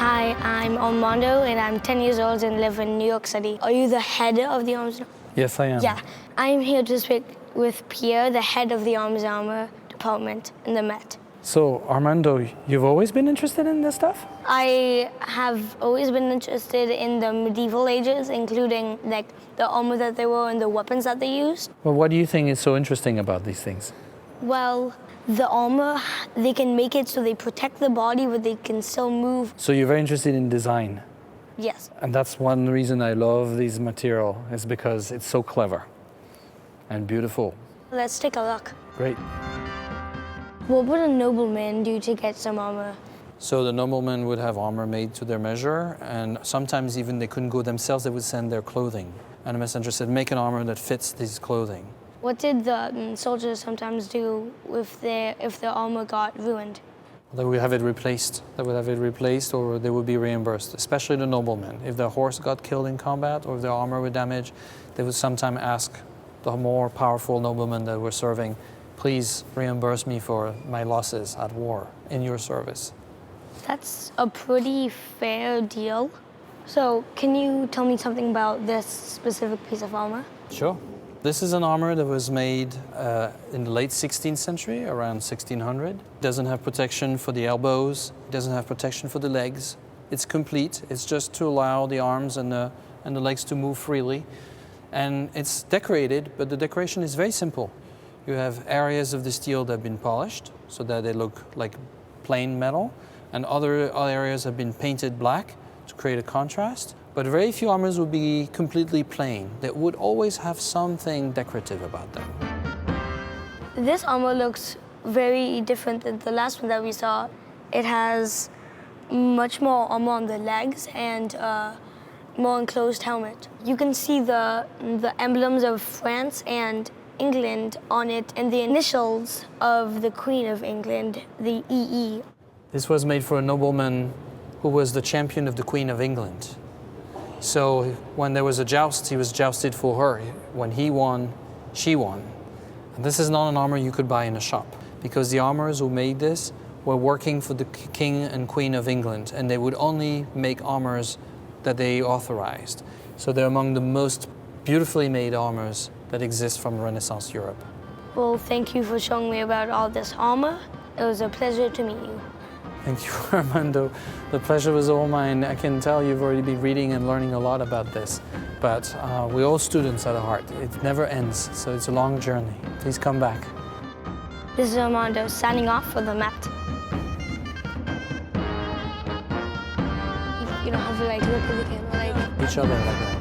Hi, I'm Armando and I'm 10 years old and live in New York City. Are you the head of the arms? Yes, I am. Yeah, I'm here to speak with Pierre, the head of the arms armor department in the Met. So, Armando, you've always been interested in this stuff? I have always been interested in the medieval ages, including like the armor that they wore and the weapons that they used. Well, what do you think is so interesting about these things? Well, the armor, they can make it so they protect the body, but they can still move. So you're very interested in design. Yes. And that's one reason I love this material, is because it's so clever and beautiful. Let's take a look. Great. What would a nobleman do to get some armor? So the noblemen would have armor made to their measure, and sometimes even they couldn't go themselves, they would send their clothing. And a messenger said, make an armor that fits this clothing. What did the soldiers sometimes do if their armor got ruined? They would have it replaced. They would have it replaced, or they would be reimbursed, especially the noblemen. If their horse got killed in combat or if their armor was damaged, they would sometimes ask the more powerful noblemen that were serving, please reimburse me for my losses at war in your service. That's a pretty fair deal. So can you tell me something about this specific piece of armor? Sure. This is an armor that was made in the late 16th century, around 1600. It doesn't have protection for the elbows. It doesn't have protection for the legs. It's complete. It's just to allow the arms and the legs to move freely. And it's decorated, but the decoration is very simple. You have areas of the steel that have been polished so that they look like plain metal, and other areas have been painted black to create a contrast. But very few armors would be completely plain. They would always have something decorative about them. This armor looks very different than the last one that we saw. It has much more armor on the legs and more enclosed helmet. You can see the emblems of France and England on it and the initials of the Queen of England, the EE. This was made for a nobleman who was the champion of the Queen of England. So when there was a joust, he was jousted for her. When he won, she won. And this is not an armor you could buy in a shop, because the armorers who made this were working for the King and Queen of England, and they would only make armors that they authorized. So they're among the most beautifully made armors that exist from Renaissance Europe. Well, thank you for showing me about all this armor. It was a pleasure to meet you. Thank you, Armando. The pleasure was all mine. I can tell you've already been reading and learning a lot about this, but we're all students at heart. It never ends, so it's a long journey. Please come back. This is Armando signing off for the Met. You don't have to like look at the camera like Each other like that.